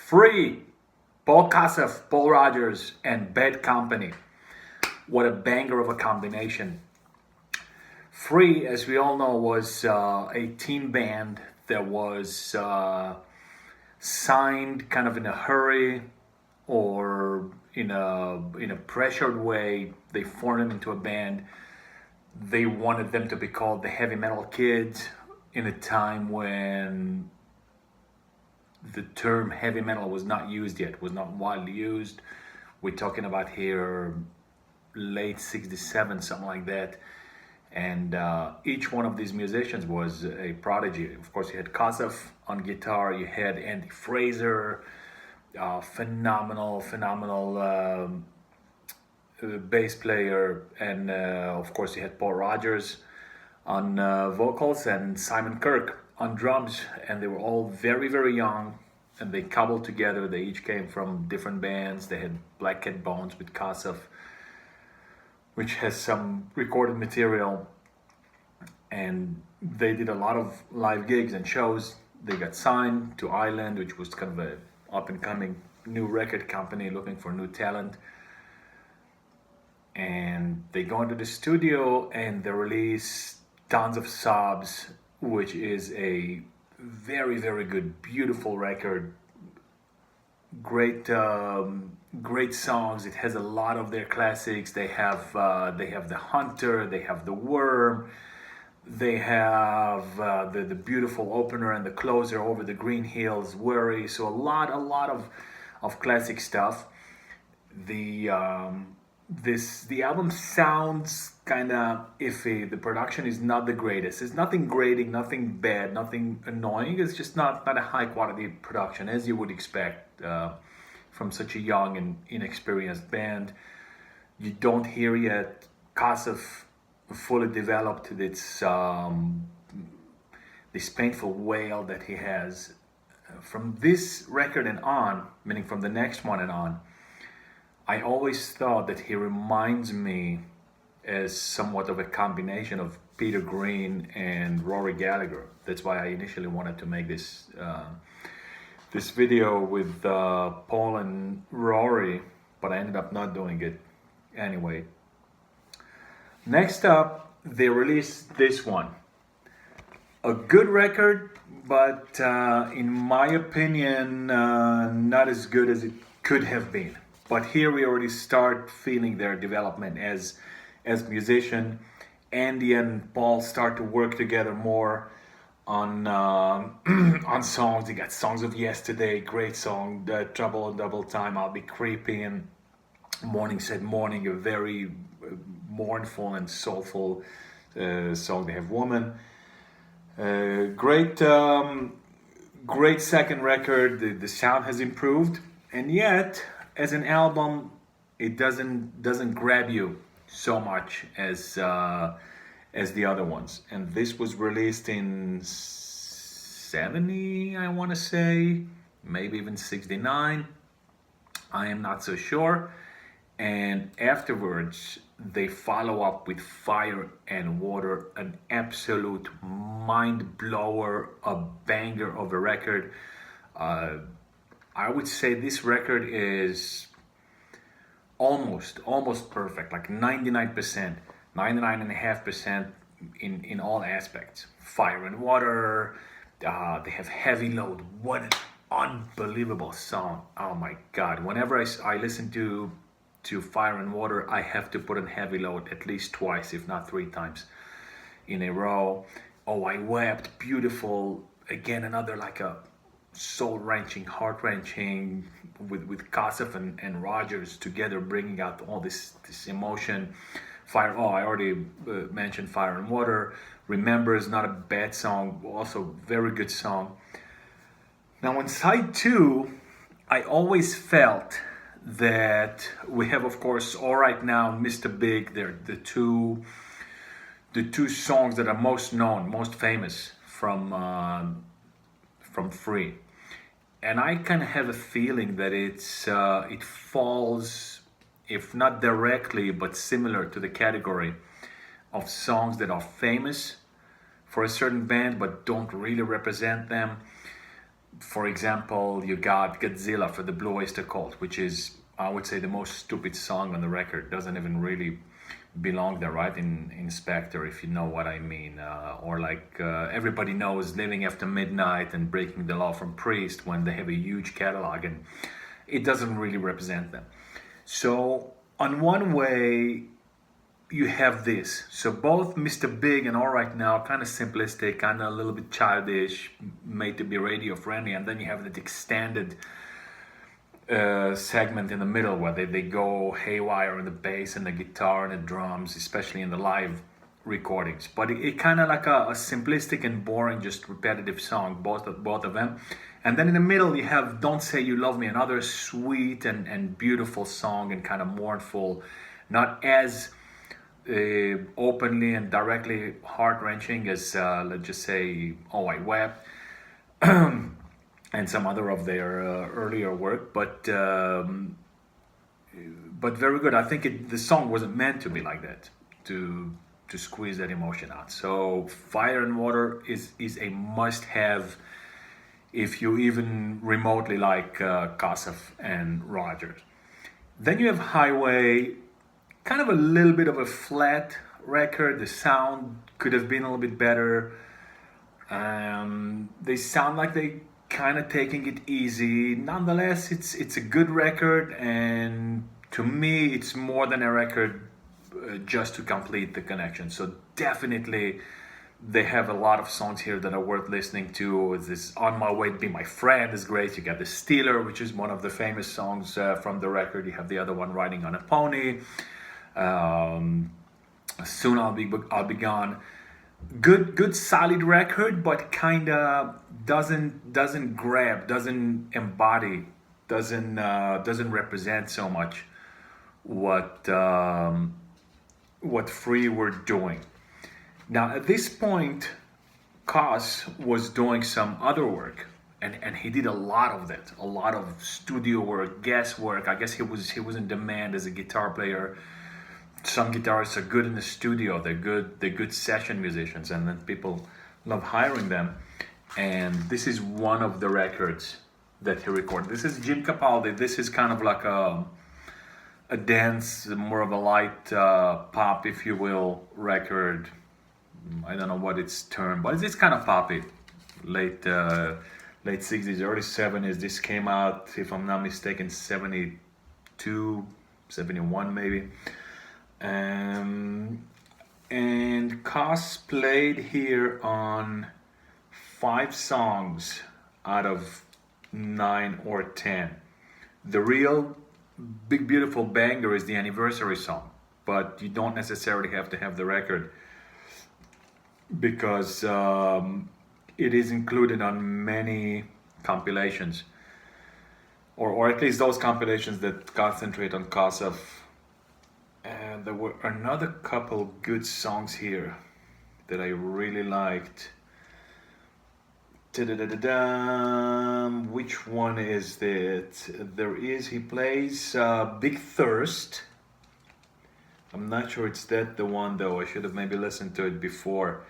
Free, Paul Kossoff, Paul Rodgers, and Bad Company. What a banger of a combination. Free, as we all know, was a teen band that was signed kind of in a hurry or in a pressured way. They formed them into a band. They wanted them to be called the Heavy Metal Kids in a time when the term heavy metal was not used yet, was not widely used. We're talking about here late 67, something like that. And each one of these musicians was a prodigy. Of course, you had Kossoff on guitar, you had Andy Fraser, phenomenal bass player, and of course you had Paul Rodgers on vocals and Simon Kirke on drums, and they were all very young, and they cobbled together. They each came from different bands. They had Black Cat Bones with Kossoff, which has some recorded material, and they did a lot of live gigs and shows. They got signed to Island, which was kind of a up and coming new record company looking for new talent. And they go into the studio and they release Tons of Sobs, which is a very good, beautiful record. Great songs. It has a lot of their classics. They have The Hunter, they have The Worm, they have the beautiful opener and the closer, Over the Green Hills, Worry. So a lot of classic stuff. The album sounds kind of iffy. The production is not the greatest. It's nothing grating, nothing bad, nothing annoying. It's just not a high quality production, as you would expect from such a young and inexperienced band. You don't hear yet Kossoff fully developed this painful wail that he has. From this record and on, meaning from the next one and on, I always thought that he reminds me as somewhat of a combination of Peter Green and Rory Gallagher. That's why I initially wanted to make this video with Paul and Rory, but I ended up not doing it anyway. Next up, they released this one. A good record, but in my opinion, not as good as it could have been. But here we already start feeling their development as musician. Andy and Paul start to work together more on songs. They got Songs of Yesterday, great song. Trouble and Double Time, I'll Be Creeping. Morning Said Morning, a very mournful and soulful song. They have Woman. Great second record. The sound has improved, and yet, as an album, it doesn't grab you so much as the other ones. And this was released in 70, I want to say, maybe even 69. I am not so sure. And afterwards, they follow up with Fire and Water, an absolute mind blower, a banger of a record. I would say this record is almost perfect, like 99%, 99.5% in all aspects. Fire and Water, they have Heavy Load. What an unbelievable song. Oh my God. Whenever I listen to Fire and Water, I have to put on Heavy Load at least twice, if not 3 times in a row. Oh, I Wept, beautiful. Again, another like a soul-wrenching, heart-wrenching, with Kossoff and Rodgers together, bringing out all this emotion. I already mentioned Fire and Water. Remember is not a bad song, also very good song. Now on side 2, I always felt that we have, of course, All Right Now, Mr. Big. They're the two songs that are most known, most famous from Free. And I kind of have a feeling that it falls, if not directly, but similar to the category of songs that are famous for a certain band but don't really represent them. For example, you got Godzilla for the Blue Oyster Cult, which is, I would say, the most stupid song on the record. Doesn't even really belong there, right? In Inspector, if you know what I mean. Or like everybody knows Living After Midnight and Breaking the Law from Priest, when they have a huge catalog, and it doesn't really represent them. So, on one way, you have this. So both Mr. Big and All Right Now, kind of simplistic, kind of a little bit childish, made to be radio friendly, and then you have that extended segment in the middle where they go haywire in the bass and the guitar and the drums, especially in the live recordings. But it kind of like a simplistic and boring, just repetitive song, both of them. And then in the middle you have Don't Say You Love Me, another sweet and beautiful song and kind of mournful, not as openly and directly heart-wrenching as let's just say Oh I Wept and some other of their earlier work, but very good. I think the song wasn't meant to be like that, to squeeze that emotion out. So Fire and Water is a must-have if you even remotely like Kossoff and Rodgers. Then you have Highway, kind of a little bit of a flat record. The sound could have been a little bit better. They sound like they kind of taking it easy. Nonetheless, it's a good record, and to me, it's more than a record just to complete the connection. So definitely, they have a lot of songs here that are worth listening to. This On My Way to Be My Friend is great. You got The Stealer, which is one of the famous songs from the record. You have the other one, Riding on a Pony. Soon I'll Be Gone. Good solid record, but kinda doesn't grab, doesn't embody, doesn't represent so much what Free were doing. Now at this point, Koss was doing some other work, and he did a lot of that, a lot of studio work, guest work. I guess he was in demand as a guitar player. Some guitarists are good in the studio. They're good session musicians, and then people love hiring them. And this is one of the records that he recorded. This is Jim Capaldi. This is kind of like a dance, more of a light pop, if you will, record. I don't know what it's termed, but it's kind of poppy. Late 60s, early 70s. This came out, if I'm not mistaken, 72, 71 maybe. And Koss played here on 5 songs out of 9 or 10. The real big beautiful banger is the anniversary song, but you don't necessarily have to have the record because it is included on many compilations, or at least those compilations that concentrate on Kossoff. And there were another couple good songs here that I really liked. Which one is that? He plays Big Thirst. I'm not sure it's the one though. I should have maybe listened to it before.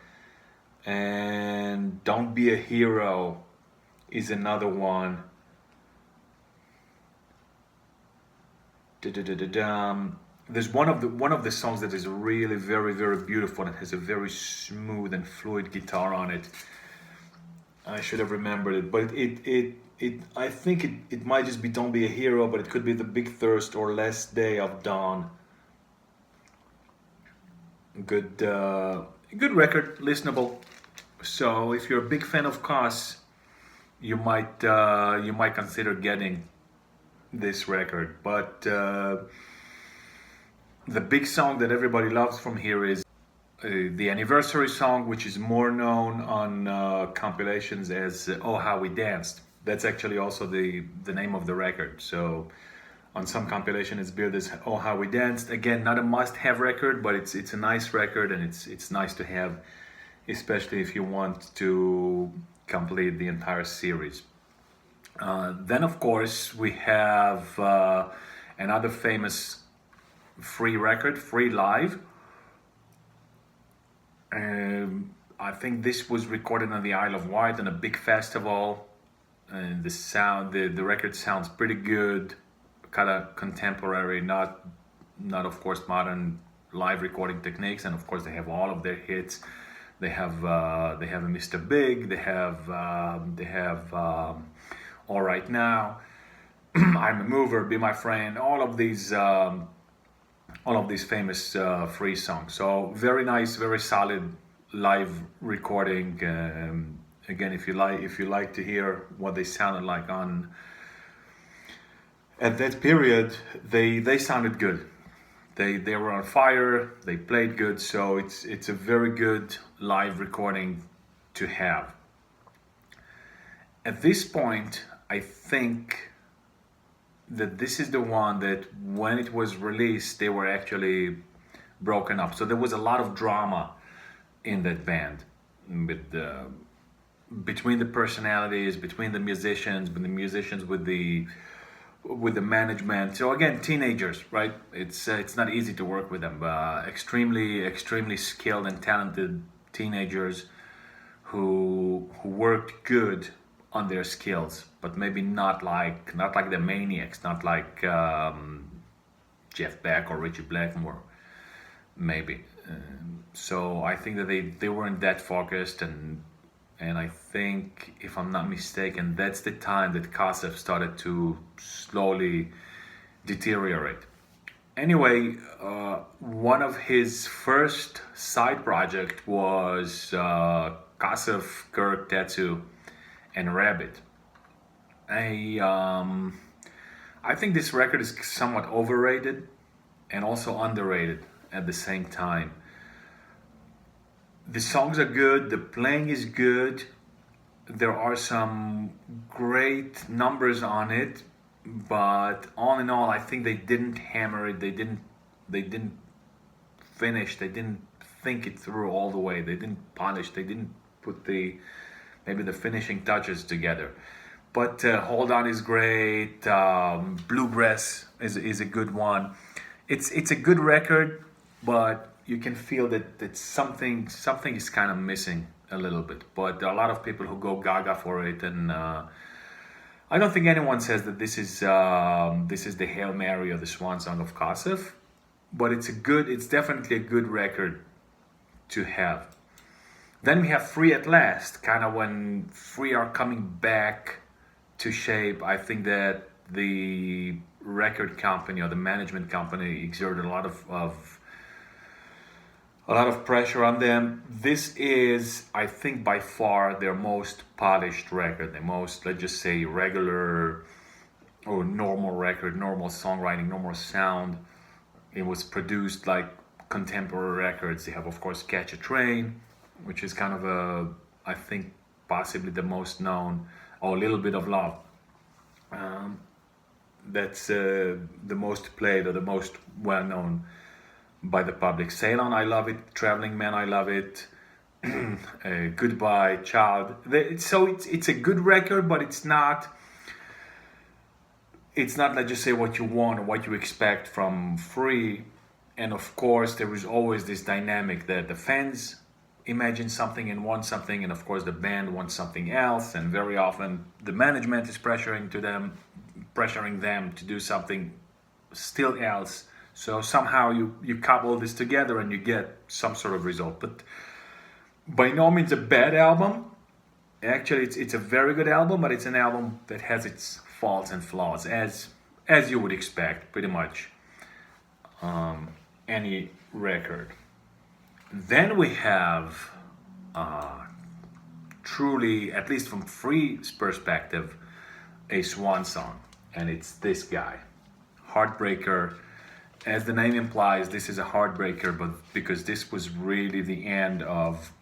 And Don't Be a Hero is another one. There's one of the songs that is really very, very beautiful and has a very smooth and fluid guitar on it. I should have remembered it, but I think it might just be Don't Be a Hero, but it could be The Big Thirst or Last Day of Dawn. Good record, listenable. So if you're a big fan of Koss, you might consider getting this record. But the big song that everybody loves from here is the anniversary song, which is more known on compilations as Oh How We Danced. That's actually also the name of the record. So on some compilation it's billed as Oh How We Danced. Again, not a must-have record, but it's a nice record, and it's nice to have, especially if you want to complete the entire series. Then of course we have another famous Free record, Free Live. I think this was recorded on the Isle of Wight in a big festival. and the record sounds pretty good, kind of contemporary, not of course modern live recording techniques, and of course they have all of their hits. They have a Mr. Big, they have All Right Now, I'm a Mover, Be My Friend, all of these famous free songs. So very nice, very solid live recording. Again, if you like to hear what they sounded like on at that period, they sounded good. They were on fire. They played good. So it's a very good live recording to have. At this point, I think that this is the one that when it was released, they were actually broken up. So there was a lot of drama in that band between the personalities, between the musicians, with the management. So again, teenagers, right? It's not easy to work with them. Extremely skilled and talented teenagers who worked good on their skills, but maybe not like the maniacs, not like Jeff Beck or Richie Blackmore, maybe. So I think that they weren't that focused, and I think, if I'm not mistaken, that's the time that Kossoff started to slowly deteriorate. Anyway, one of his first side project was Kossoff, Kirk, Tattoo, and Rabbit. I think this record is somewhat overrated and also underrated at the same time. The songs are good, the playing is good, there are some great numbers on it, but all in all, I think they didn't hammer it. They didn't finish. They didn't think it through all the way. They didn't polish. They didn't put maybe the finishing touches together. But Hold On is great. Bluegrass is a good one. It's a good record, but you can feel that something is kind of missing a little bit. But there are a lot of people who go gaga for it, and I don't think anyone says that this is the Hail Mary or the Swan Song of Kossoff. But it's definitely a good record to have. Then we have Free at Last, kind of when Free are coming back to shape. I think that the record company or the management company exerted a lot of pressure on them. This is, I think, by far their most polished record, the most, let's just say, regular or normal record, normal songwriting, normal sound. It was produced like contemporary records. They have, of course, Catch a Train, which is kind of I think, possibly the most known, or A Little Bit of Love. That's the most played or the most well known by the public. Sail On, I love it. Traveling Man, I love it. Goodbye, Child. So it's a good record, but it's not, let's just say, what you want or what you expect from Free. And of course, there is always this dynamic that the fans imagine something and want something, and of course the band wants something else, and very often the management is pressuring them to do something still else. So somehow you couple this together and you get some sort of result. But by no means a bad album. Actually, it's a very good album, but it's an album that has its faults and flaws, as you would expect, pretty much any record. Then we have truly, at least from Free's perspective, a swan song, and it's this guy, Heartbreaker. As the name implies, this is a heartbreaker, but because this was really the end of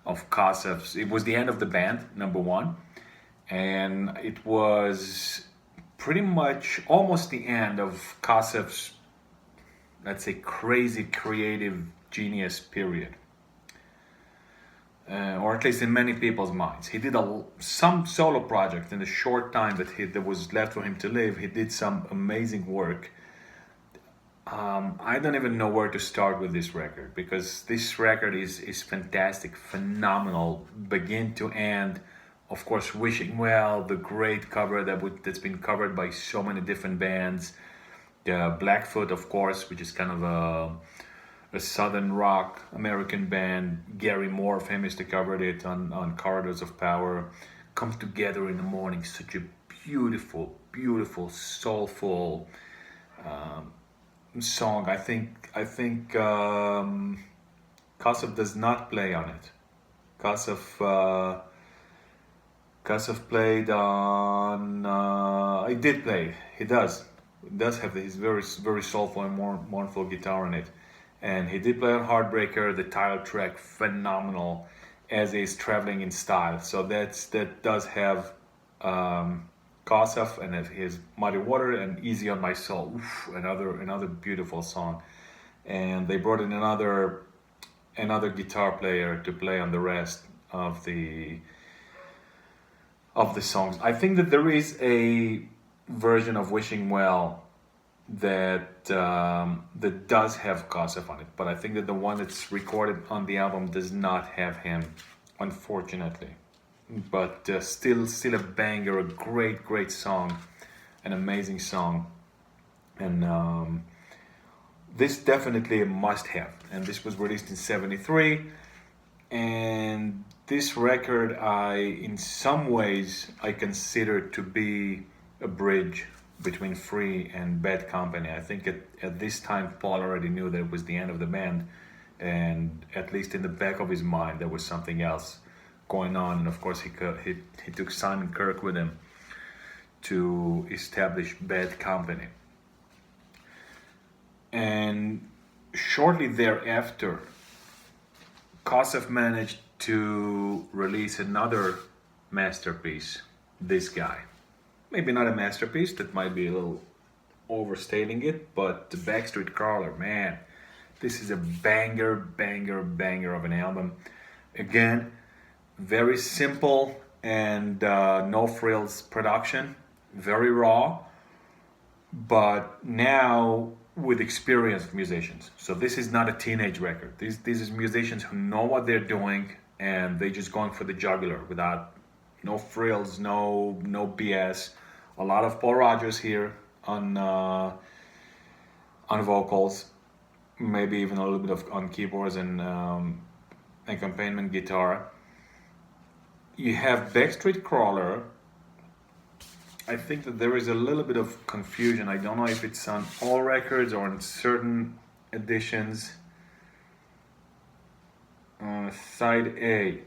Kossoff's. It was the end of the band, number one, and it was pretty much almost the end of Kossoff's, let's say, crazy creative genius period, or at least in many people's minds. He did some solo project in the short time that was left for him to live. He did some amazing work. I don't even know where to start with this record, because this record is fantastic, phenomenal, begin to end, Of course, Wishing Well, the great cover that's been covered by so many different bands. Blackfoot, of course, which is kind of a southern rock American band. Gary Moore famously covered it on Corridors of Power. Come Together in the Morning, such a beautiful, beautiful, soulful song. I think Kossoff does not play on it. Kossoff played on. He did play. He does. He does have his very soulful and mournful guitar on it, and he did play on Heartbreaker, the title track, phenomenal, as he's Traveling in Style. So that does have Kossoff, and his Muddy Water and Easy on My Soul. Oof, another beautiful song, and they brought in another guitar player to play on the rest of the songs. I think that there is a version of Wishing Well that does have Kossoff on it, but I think that the one that's recorded on the album does not have him, unfortunately. But still a banger, a great song, an amazing song, and this definitely a must-have. And this was released in '73, and this record, in some ways, I consider to be a bridge between Free and Bad Company. I think at this time, Paul already knew that it was the end of the band, and at least in the back of his mind, there was something else going on. And of course, he took Simon Kirk with him to establish Bad Company. And shortly thereafter, Kossoff managed to release another masterpiece, This Guy. Maybe not a masterpiece, that might be a little overstating it, but the Backstreet Crawler, man, this is a banger of an album. Again, very simple and no frills production, very raw, but now with experienced musicians. So this is not a teenage record. These is musicians who know what they're doing, and they just going for the jugular without no frills, no BS. A lot of Paul Rodgers here on vocals, maybe even a little bit of on keyboards and accompaniment guitar. You have Backstreet Crawler. I think that there is a little bit of confusion. I don't know if it's on all records or on certain editions. Side A.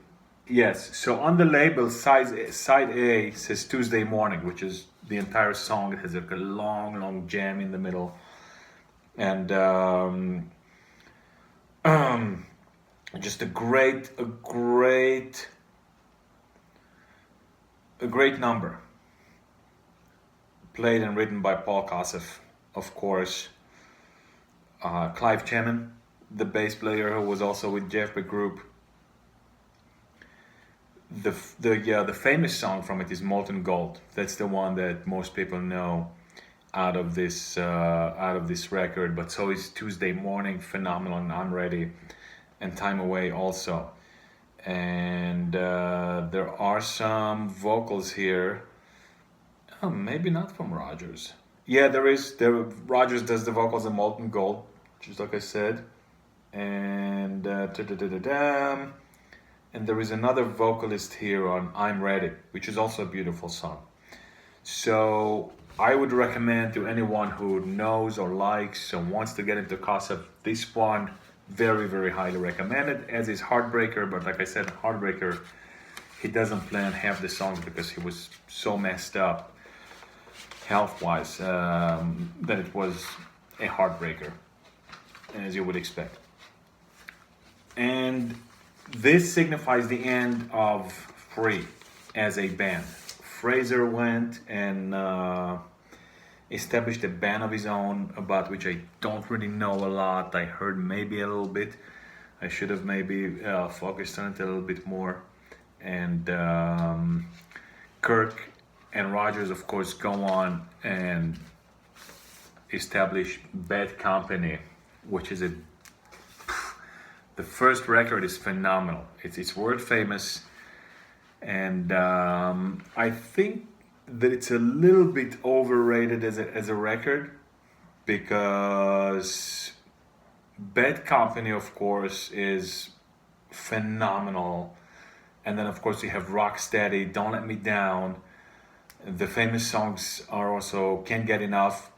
Yes, so on the label, side A says Tuesday Morning, which is the entire song. It has like a long jam in the middle. And just a great number. Played and written by Paul Kossoff, of course. Clive Chemin, the bass player who was also with Jeff Beck Group. The famous song from it is Molten Gold. That's the one that most people know out of this record. But so is Tuesday Morning, phenomenal, and I'm Ready, and Time Away also. And there are some vocals here. Oh, maybe not from Rodgers. Yeah, there is. Rodgers does the vocals in Molten Gold, just like I said. And and there is another vocalist here on I'm Ready, which is also a beautiful song. So I would recommend to anyone who knows or likes or wants to get into Kossoff, this one, very highly recommended, as is Heartbreaker. But like I said, Heartbreaker, he doesn't play on half the songs because he was so messed up health-wise that it was a heartbreaker, as you would expect. And this signifies the end of Free as a band. Fraser went and established a band of his own, about which I don't really know a lot. I heard maybe a little bit. I should have maybe focused on it a little bit more. And Kirk and Rodgers, of course, go on and establish Bad Company, which is the first record is phenomenal. It's world famous, And I think that it's a little bit overrated as a record because Bad Company, of course, is phenomenal. And then, of course, you have Rocksteady, Don't Let Me Down. The famous songs are also Can't Get Enough.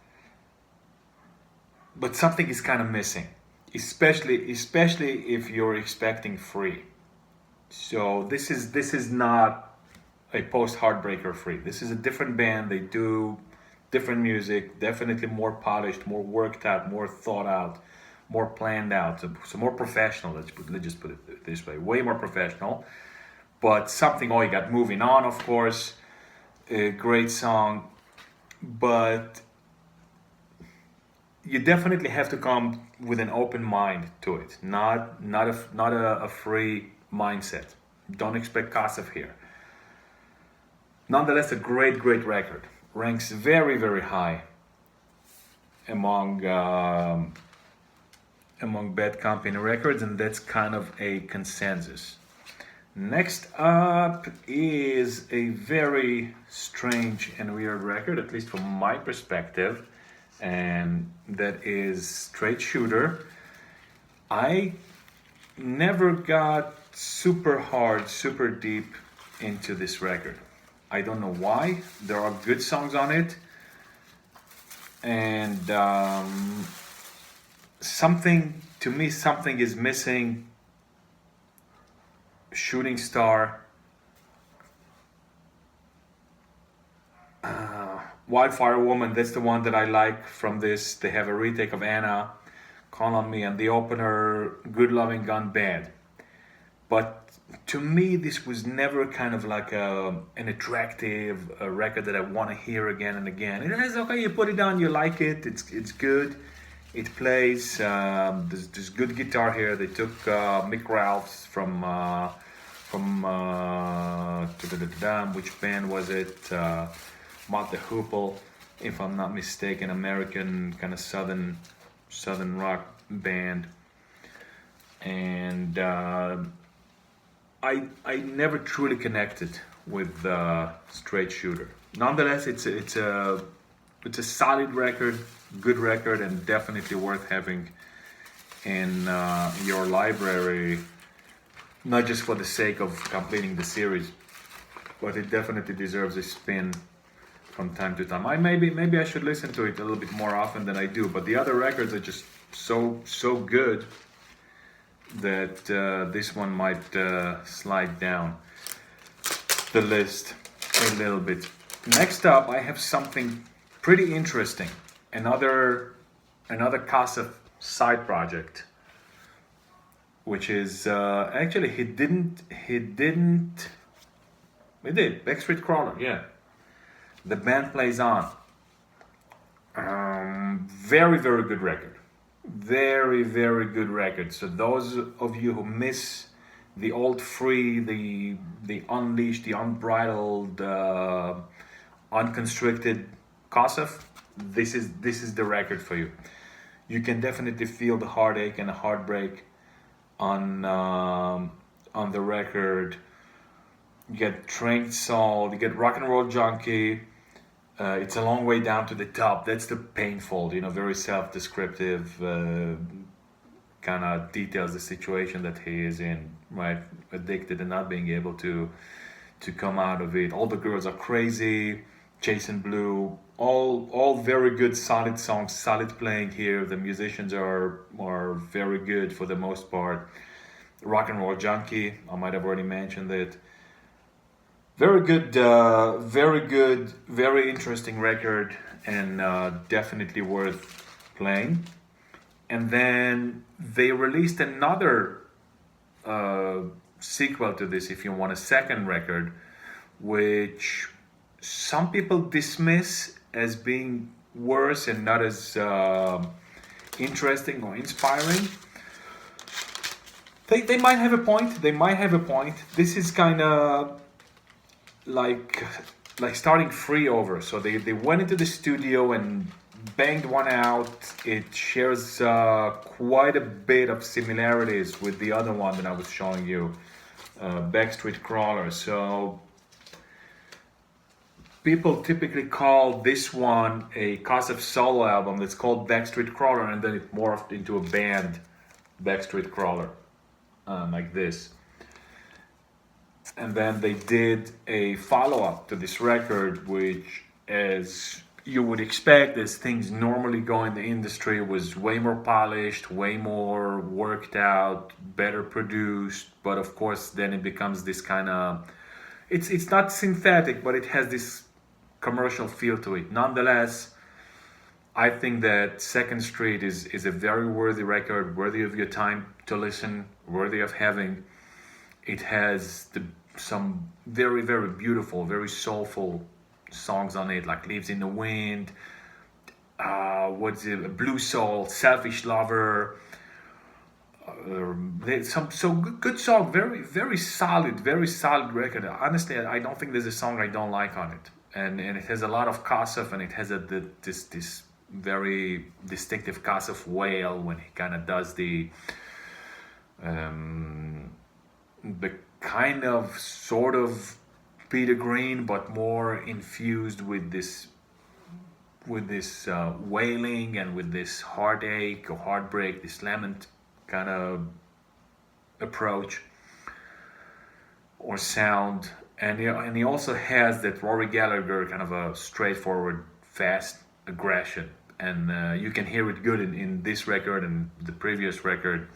But something is kind of missing, especially if you're expecting Free. So this is not a post Heartbreaker Free. This is a different band. They do different music, definitely more polished, more worked out, more thought out, more planned out. So more professional. Let's just put it this way. Way more professional. But something. Oh, you got Moving On, of course. A great song, but you definitely have to come with an open mind to it, not a free mindset. Don't expect Kossoff here. Nonetheless, a great record. Ranks very high among Bad Company records, and that's kind of a consensus. Next up is a very strange and weird record, at least from my perspective, and that is Straight Shooter. I never got super hard, super deep into this record. I don't know why. There are good songs on it, and something is missing. Shooting Star, Wildfire Woman, that's the one that I like from this. They have a retake of Anna, Call on Me, and the opener, Good Loving Gun Bad. But to me, this was never kind of like an attractive record that I want to hear again and again. It is okay, you put it on, you like it, it's good. It plays, there's good guitar here. They took Mick Ralphs from which band was it? Mott the Hoople, if I'm not mistaken, American kind of southern rock band. And I never truly connected with Straight Shooter. Nonetheless, it's a solid record, good record, and definitely worth having in your library. Not just for the sake of completing the series, but it definitely deserves a spin from time to time. Maybe I should listen to it a little bit more often than I do. But the other records are just so good that this one might slide down the list a little bit. Next up, I have something pretty interesting. Another Kossoff side project, which is actually he did Backstreet Crawler, yeah. The Band Plays On. Very good record. Very good record. So those of you who miss the old Free, the unleashed, the unbridled, unconstricted Kossoff, this is the record for you. You can definitely feel the heartache and the heartbreak on the record. You get Trained Soul, you get Rock and Roll Junkie. It's a long way down to the top. That's the painful, very self-descriptive, kind of details the situation that he is in, right? Addicted and not being able to come out of it. All the Girls Are Crazy, Chasing Blue, all very good, solid songs, solid playing here. The musicians are very good for the most part. Rock and Roll Junkie, I might have already mentioned it. Very good, very interesting record, and definitely worth playing. And then they released another sequel to this, if you want, a second record, which some people dismiss as being worse and not as interesting or inspiring. They might have a point. This is kind of like starting Free over. So they went into the studio and banged one out. It shares quite a bit of similarities with the other one that I was showing you Backstreet Crawler. So people typically call this one a Kossoff solo album that's called Backstreet Crawler, and then it morphed into a band, Backstreet Crawler, like this. And then they did a follow-up to this record, which, as you would expect, as things normally go in the industry, was way more polished, way more worked out, better produced. But of course, then it becomes this kind of, it's not synthetic, but it has this commercial feel to it. Nonetheless, I think that Second Street is a very worthy record, worthy of your time to listen, worthy of having. It has some very, very beautiful, very soulful songs on it, like Leaves in the Wind, what's it, Blue Soul, Selfish Lover, some so good song, very solid, very solid record. Honestly, I don't think there's a song I don't like on it, and it has a lot of Kossoff, and it has this very distinctive Kossoff wail when he kind of does the kind of sort of Peter Green, but more infused with this wailing and with this heartache or heartbreak, this lament kind of approach or sound. And he also has that Rory Gallagher kind of a straightforward, fast aggression, and you can hear it good in this record and the previous record.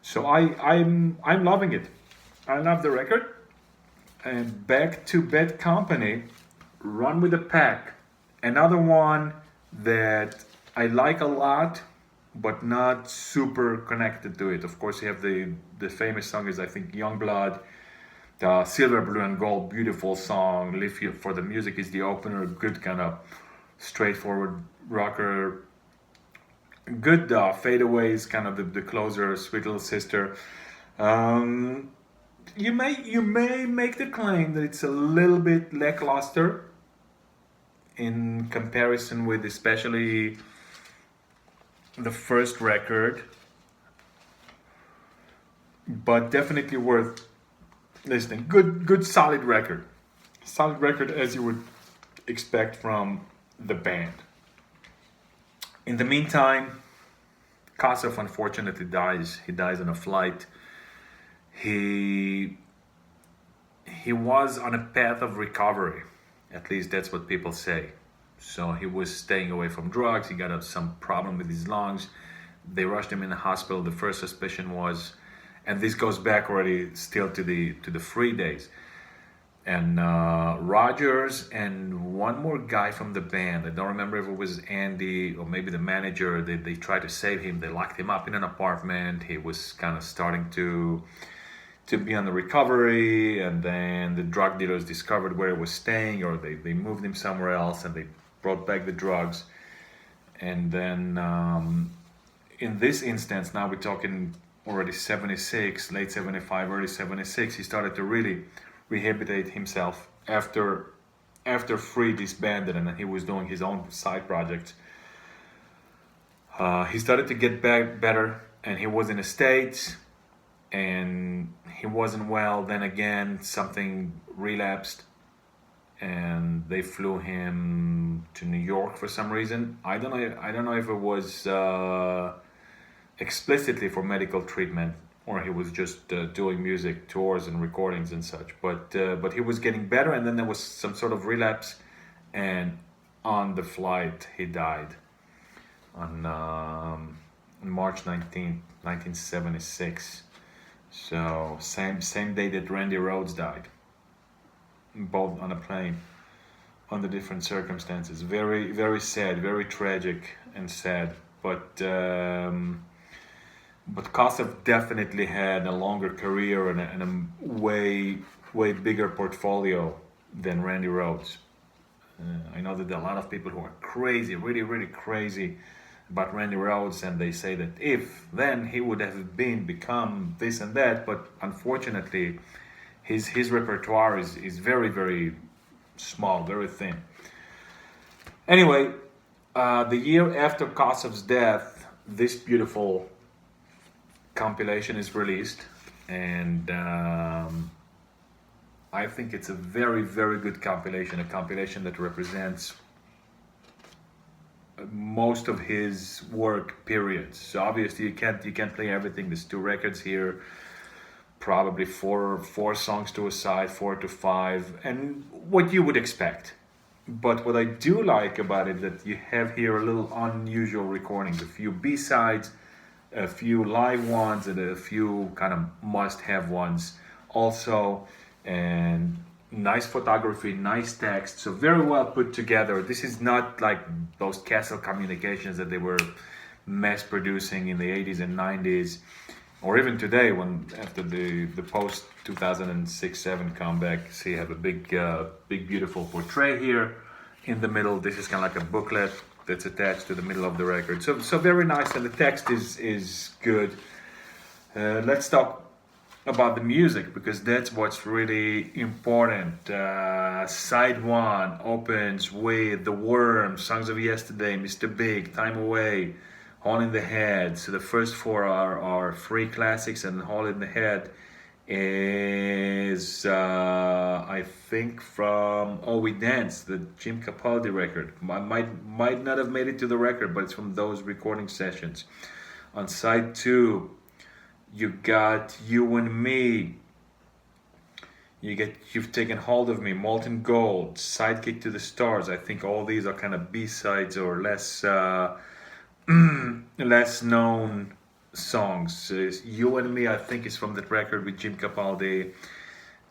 So I'm loving it. I love the record. And back to Bad Company, Run with the Pack. Another one that I like a lot, but not super connected to it. Of course, you have the famous song is, I think, Youngblood, the Silver, Blue, and Gold, beautiful song. Live for the Music is the opener, good kind of straightforward rocker. Good Fadeaways, kind of the closer, Sweet Little Sister. You may make the claim that it's a little bit lackluster in comparison with especially the first record, but definitely worth listening. Good solid record as you would expect from the band. In the meantime, Kossoff unfortunately dies. He dies on a flight. He was on a path of recovery, at least that's what people say. So he was staying away from drugs. He got some problem with his lungs. They rushed him in the hospital. The first suspicion was, and this goes back already still to the Free days. And Rodgers and one more guy from the band, I don't remember if it was Andy or maybe the manager, they tried to save him. They locked him up in an apartment. He was kind of starting to be on the recovery, and then the drug dealers discovered where he was staying, or they moved him somewhere else, and they brought back the drugs. And then in this instance, now we're talking already 76, late 75, early 76, he started to really rehabilitate himself after Free disbanded and he was doing his own side projects. He started to get back better, and he was in the States, and he wasn't well. Then again, something relapsed, and they flew him to New York for some reason. I don't know if it was explicitly for medical treatment, or he was just doing music tours and recordings and such. But he was getting better, and then there was some sort of relapse, and on the flight he died on March 19th, 1976. So same day that Randy Rhoads died, both on a plane, under different circumstances. Very, very sad, very tragic and sad. But Kossoff definitely had a longer career and a way bigger portfolio than Randy Rhoads. I know that there are a lot of people who are crazy, really, really crazy about Randy Rhoads, and they say that if then he would have become this and that. But unfortunately, his repertoire is very, very small, very thin. Anyway, the year after Kossoff's death, this beautiful compilation is released, and I think it's a very, very good compilation. A compilation that represents most of his work. Period. So obviously you can't play everything. There's two records here, probably four songs to a side, 4 to 5, and what you would expect. But what I do like about it that you have here a little unusual recordings, a few B sides, a few live ones, and a few kind of must-have ones also, and nice photography, nice text, so very well put together. This is not like those Castle Communications that they were mass producing in the 80s and 90s, or even today when after the post 2006-7 comeback. So you have a big beautiful portrait here in the middle. This is kind of like a booklet that's attached to the middle of the record. So very nice, and the text is good. Let's talk about the music, because that's what's really important. Side 1 opens with The Worm, Songs of Yesterday, Mr. Big, Time Away, Hole in the Head. So the first 4 are free classics, and Hole in the Head is I think from Oh We Dance, the Jim Capaldi record. Might not have made it to the record, but it's from those recording sessions. On side 2, you got You and Me. You've Taken Hold of Me, Molten Gold, Sidekick to the Stars. I think all these are kind of B-sides or less less known songs. You and Me, I think, is from that record with Jim Capaldi.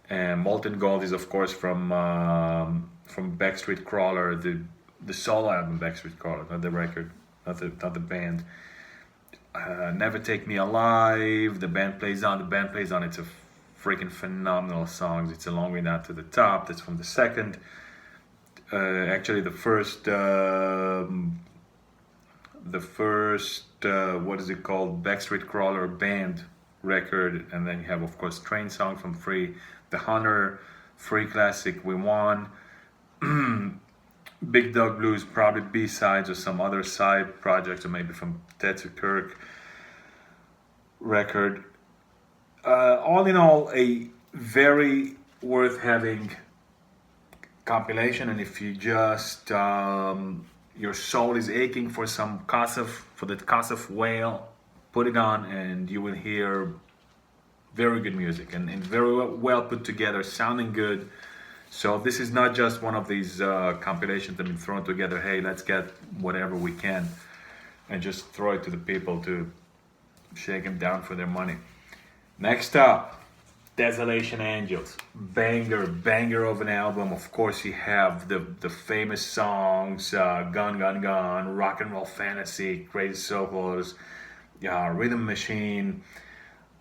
And Molten Gold is, of course, from Backstreet Crawler, the solo album Backstreet Crawler, not the record, not the band. Never Take Me Alive, The Band Plays On. It's a freaking phenomenal song. It's A Long Way Down to the Top. That's from the second. Actually, the first. What is it called? Backstreet Crawler band record, and then you have, of course, Train Song from Free, The Hunter, Free Classic, We Won. Big Dog Blues, probably B-sides or some other side projects, or maybe from Tetsu Kirk record. All in all, a very worth having compilation. And if you just your soul is aching for some Kossoff, for the Kossoff whale, put it on and you will hear very good music, and very well put together, sounding good. So this is not just one of these compilations that have been thrown together. Hey, let's get whatever we can and just throw it to the people to shake them down for their money. Next up, Desolation Angels. Banger of an album. Of course, you have the famous songs, Gone, Gone, Gone, Rock and Roll Fantasy, Crazy Circles, Rhythm Machine,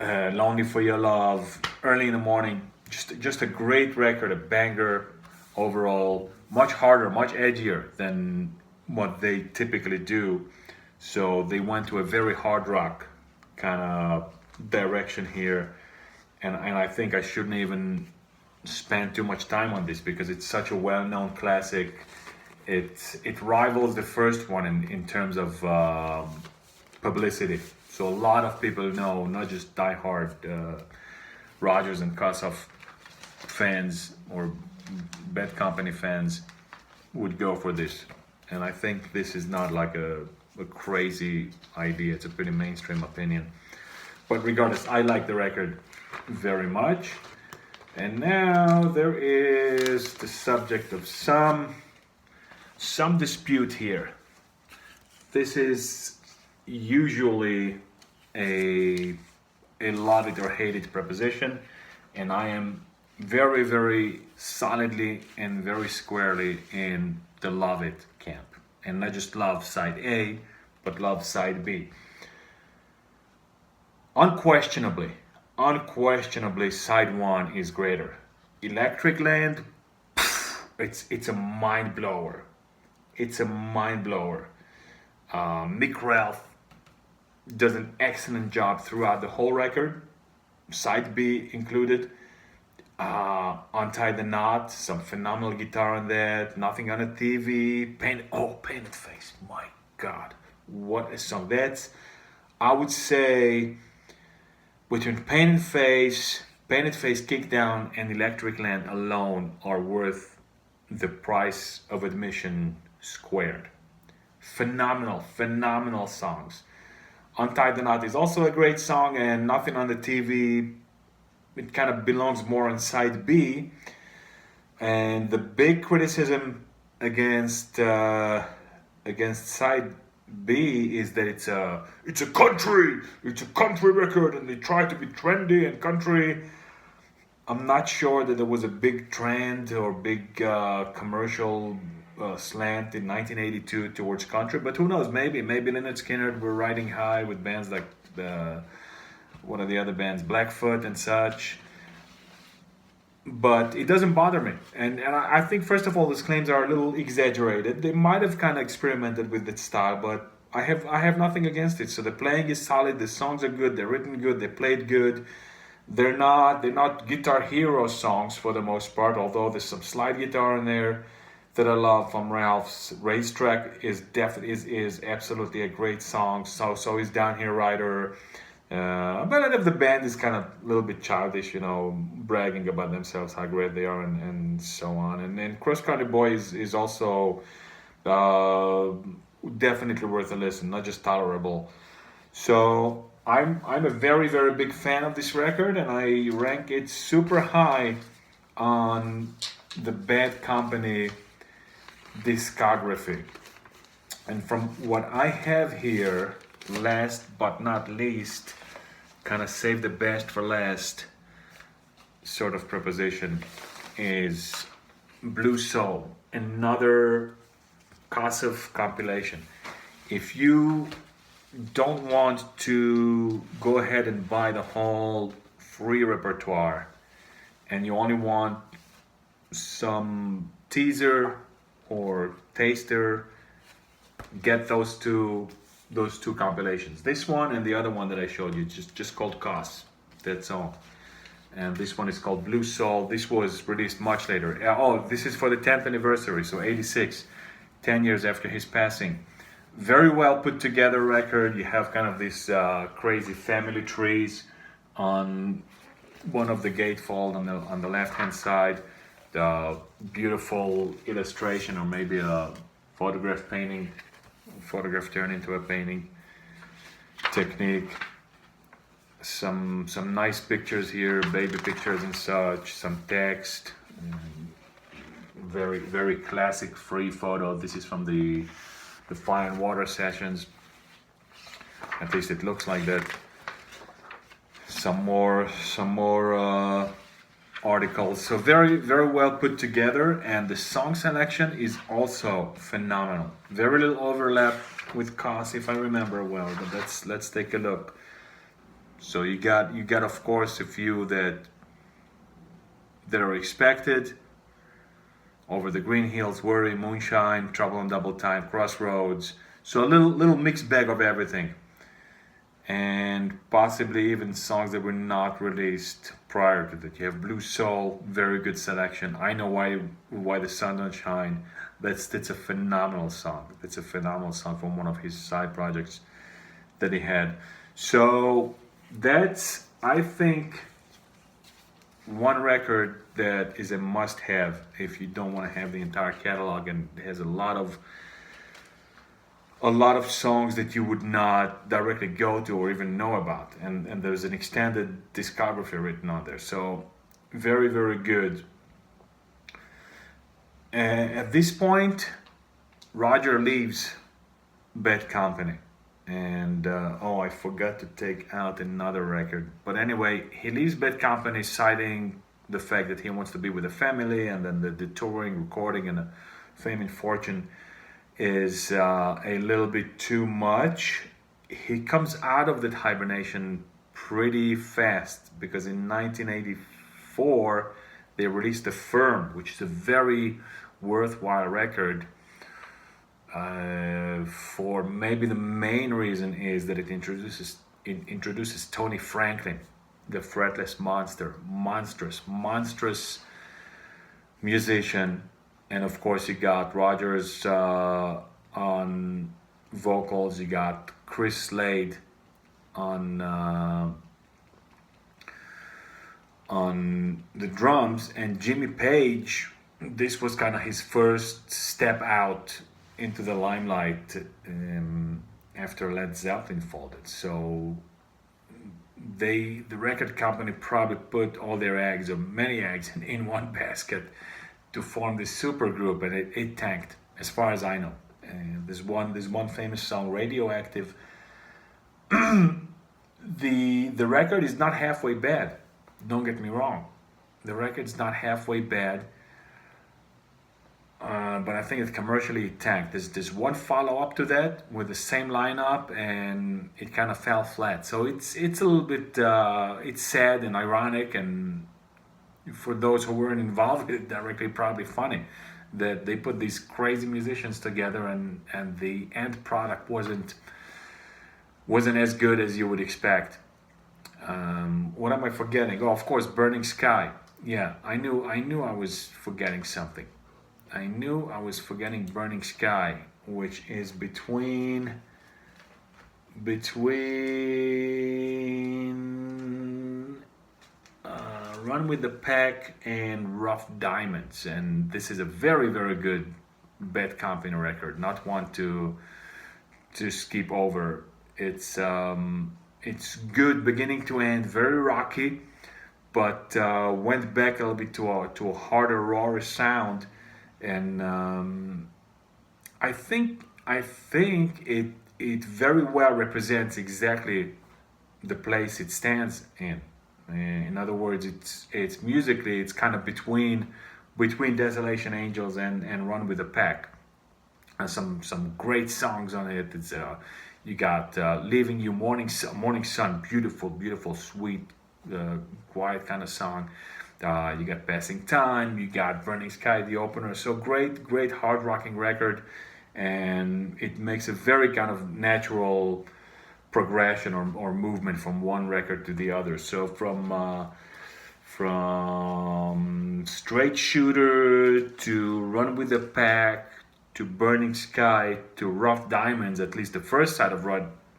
Lonely for Your Love, Early in the Morning. Just a great record, a banger overall. Much harder, much edgier than what they typically do. So they went to a very hard rock kind of direction here. And I think I shouldn't even spend too much time on this because it's such a well-known classic. It rivals the first one in terms of publicity. So a lot of people know, not just diehard Rodgers and Kossoff fans or Bad Company fans would go for this. And I think this is not like a crazy idea. It's a pretty mainstream opinion. But regardless, I like the record very much. And now there is the subject of some dispute here. This is usually a love it or hate it proposition, and I am very, very solidly and very squarely in the love it camp. And not just love side A, but love side B. Unquestionably, side one is greater. Electric Land, it's a mind blower. Mick Ralph does an excellent job throughout the whole record, side B included. Untie the Knot, some phenomenal guitar on that. Nothing on a TV. Painted Face. My God, what a song! That's, I would say, between Painted Face, Kickdown, and Electric Land alone are worth the price of admission squared. Phenomenal, phenomenal songs. Untie the Knot is also a great song, and Nothing on the TV, it kind of belongs more on side B. And the big criticism against side B is that it's a country record, and they try to be trendy and country. I'm not sure that there was a big trend or big commercial slant in 1982 towards country, but who knows? Maybe Lynyrd Skynyrd were riding high with bands like one of the other bands, Blackfoot and such. But it doesn't bother me, and I think first of all these claims are a little exaggerated. They might have kind of experimented with that style, but I have nothing against it. So the playing is solid, the songs are good, they're written good, they played good. They're not Guitar Hero songs for the most part, although there's some slide guitar in there that I love from Ralph's. Racetrack is absolutely a great song. So is Down Here Rider. But if the band is kind of a little bit childish, bragging about themselves, how great they are, and so on. And then Cross Country Boy is also definitely worth a listen, not just tolerable. So I'm a very, very big fan of this record, and I rank it super high on the Bad Company discography. And from what I have here, last but not least, kind of save the best for last sort of proposition, is Blue Soul, another Kossoff compilation. If you don't want to go ahead and buy the whole free repertoire and you only want some teaser or taster, get those two compilations. This one and the other one that I showed you, just called Koss. That's all. And this one is called Blue Soul. This was released much later. This is for the 10th anniversary, so 86, 10 years after his passing. Very well put together record. You have kind of these crazy family trees on one of the gatefold on the left hand side. The beautiful illustration, or maybe a photograph turned into a painting technique. Some nice pictures here, baby pictures and such. Some text. Very, very classic free photo. This is from the Fire and Water sessions. At least it looks like that. Some more articles. So very, very well put together, and the song selection is also phenomenal. Very little overlap with Koss, if I remember well. But let's take a look. So you got of course a few that are expected. Over the Green Hills, Worry, Moonshine, Trouble and Double Time, Crossroads. So a little mixed bag of everything. And possibly even songs that were not released prior to that. You have Blue Soul, very good selection. I Know Why the Sun Don't Shine. That's a phenomenal song. It's a phenomenal song from one of his side projects that he had. So that's, I think, one record that is a must-have if you don't want to have the entire catalog, and it has a lot of songs that you would not directly go to or even know about, and there's an extended discography written on there. So very, very good. At this point, Roger leaves Bad Company, and I forgot to take out another record. But anyway, he leaves Bad Company citing the fact that he wants to be with the family, and then the touring, recording, and the fame and fortune is a little bit too much. He comes out of that hibernation pretty fast, because in 1984 they released The Firm, which is a very worthwhile record. For maybe the main reason is that it introduces Tony Franklin, the fretless monstrous musician. And of course you got Rodgers on vocals, you got Chris Slade on on the drums, and Jimmy Page, this was kind of his first step out into the limelight after Led Zeppelin folded. So the record company probably put all their eggs, or many eggs, in one basket to form this super group, and it tanked, as far as I know. There's one famous song, Radioactive. The record is not halfway bad. Don't get me wrong. The record's not halfway bad, but I think it's commercially tanked. There's one follow up to that with the same lineup, and it kind of fell flat. So it's a little bit it's sad and ironic, and for those who weren't involved with it directly, probably funny that they put these crazy musicians together, and the end product wasn't as good as you would expect. What am I forgetting? Oh, of course, Burning Sky. Yeah, I knew I was forgetting something. I knew I was forgetting Burning Sky, which is between Run with the Pack and Rough Diamonds, and this is a very, very good Bad Company record. Not one to skip over. It's good beginning to end, very rocky, but went back a little bit to a harder, rawer sound, and I think it very well represents exactly the place it stands in. In other words, it's musically, it's kind of between Desolation Angels and Run with the Pack. And some great songs on it. It's you got Leaving You, Morning Sun, beautiful, sweet, quiet kind of song. You got Passing Time, you got Burning Sky, the opener. So great hard rocking record, and it makes a very kind of natural progression or movement from one record to the other. So from Straight Shooter to Run with the Pack to Burning Sky to Rough Diamonds, at least the first side of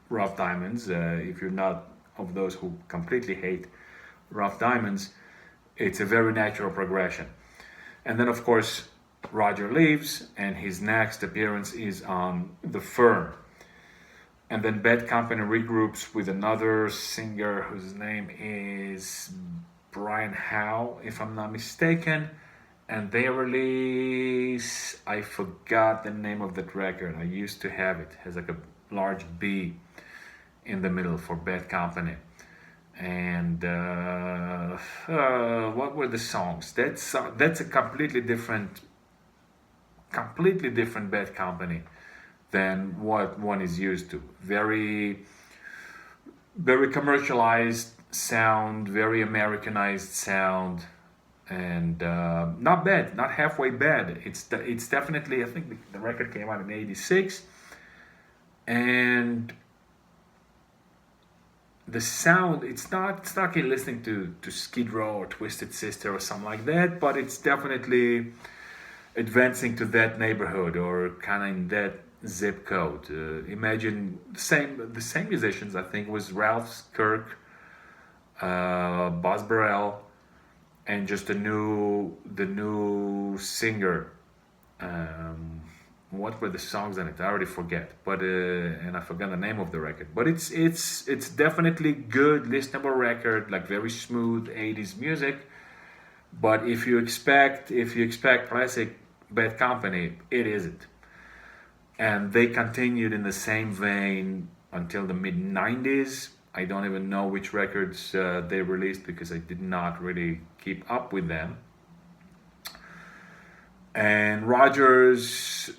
Rough Diamonds, if you're not of those who completely hate Rough Diamonds, it's a very natural progression. And then, of course, Roger leaves, and his next appearance is on The Firm. And then Bad Company regroups with another singer whose name is Brian Howe, if I'm not mistaken. And they release, I forgot the name of that record. I used to have it. It has like a large B in the middle for Bad Company. And what were the songs? That's a completely different Bad Company than what one is used to. Very commercialized sound, very Americanized sound, and not bad, not halfway bad. It's definitely, I think the record came out in '86, and the sound, it's not like you're listening to Skid Row or Twisted Sister or something like that, but it's definitely advancing to that neighborhood, or kind of in that zip code. Imagine the same musicians, I think, was Ralph Kirk, Buzz Burrell, and just the new singer. What were the songs on it? I already forget, but and I forgot the name of the record. But it's definitely good, listenable record, like very smooth '80s music. But if you expect classic Bad Company, it isn't. And they continued in the same vein until the mid '90s. I don't even know which records they released, because I did not really keep up with them. And Rodgers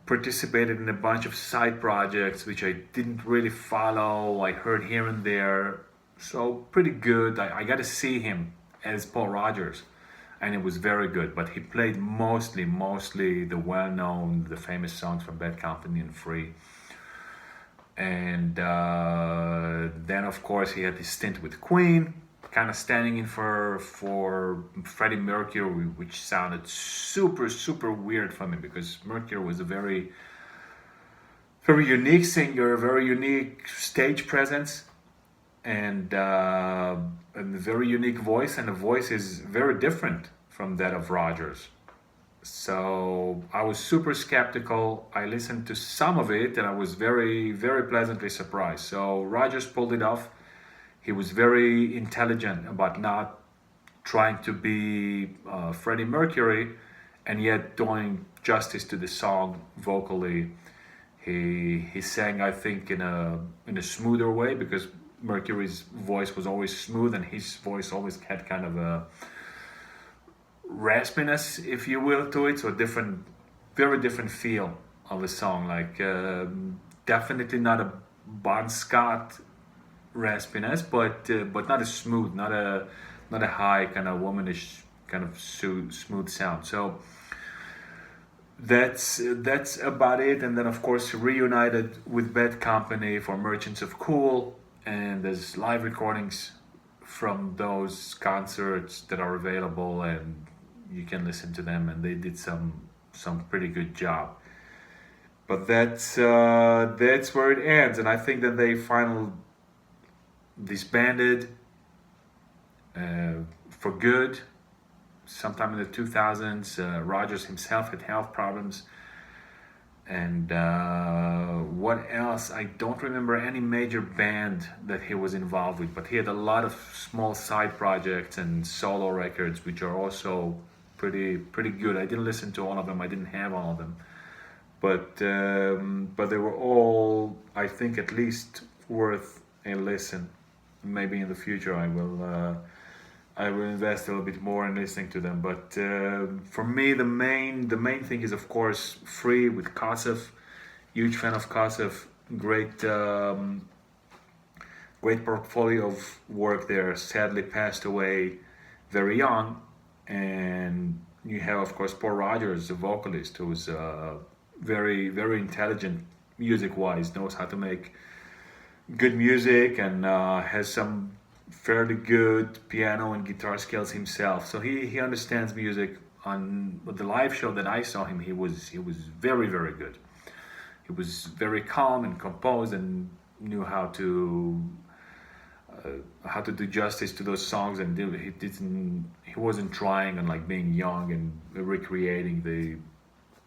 participated in a bunch of side projects which I didn't really follow. I heard here and there, so pretty good. I got to see him as Paul Rodgers, and it was very good. But he played mostly the well-known, the famous songs from Bad Company and Free. And then, of course, he had his stint with Queen, kind of standing in for Freddie Mercury, which sounded super weird for me, because Mercury was a very unique singer, very unique stage presence, and a very unique voice, and the voice is very different from that of Rodgers. So I was super skeptical. I listened to some of it and I was very, very pleasantly surprised. So Rodgers pulled it off. He was very intelligent about not trying to be Freddie Mercury and yet doing justice to the song vocally. He sang, I think, in a smoother way, because Mercury's voice was always smooth and his voice always had kind of a raspiness, if you will, to it. So a different, very different feel of the song. Like definitely not a Bon Scott raspiness, but not as smooth, not a high kind of womanish kind of smooth sound. So that's about it. And then of course reunited with Bad Company for Merchants of Cool, and there's live recordings from those concerts that are available, and you can listen to them, and they did some pretty good job. But that's where it ends, and I think that they finally disbanded for good sometime in the 2000s. Rodgers himself had health problems, and what else? I don't remember any major band that he was involved with, but he had a lot of small side projects and solo records, which are also pretty good. I didn't listen to all of them. I didn't have all of them, but they were all, I think, at least worth a listen. Maybe in the future I will invest a little bit more in listening to them. But for me, the main thing is of course Free with Kossoff. Huge fan of Kossoff. Great portfolio of work there. Sadly passed away very young. And you have of course Paul Rodgers, the vocalist, who's very, very intelligent music wise, knows how to make good music, and has some fairly good piano and guitar skills himself. So he understands music. On the live show that I saw him, he was very, very good. He was very calm and composed and knew how to do justice to those songs, and he wasn't trying on like being young and recreating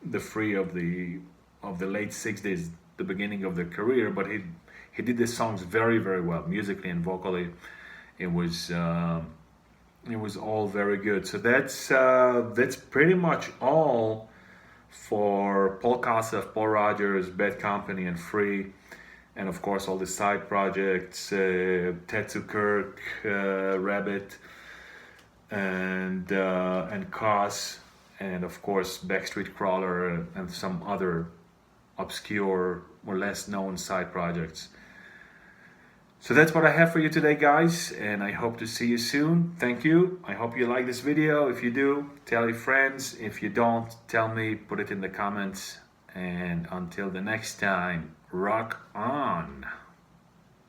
the Free of the late 60s, the beginning of their career, but he did the songs very, very well, musically and vocally. It was all very good. So that's pretty much all for Paul Kossoff, Paul Rodgers, Bad Company, and Free, and of course all the side projects, Tetsu Kirk, Rabbit, and Cos, and of course Backstreet Crawler, and some other obscure or less known side projects. So that's what I have for you today, guys, and I hope to see you soon. Thank you. I hope you like this video. If you do, tell your friends. If you don't, tell me, put it in the comments. And until the next time, rock on.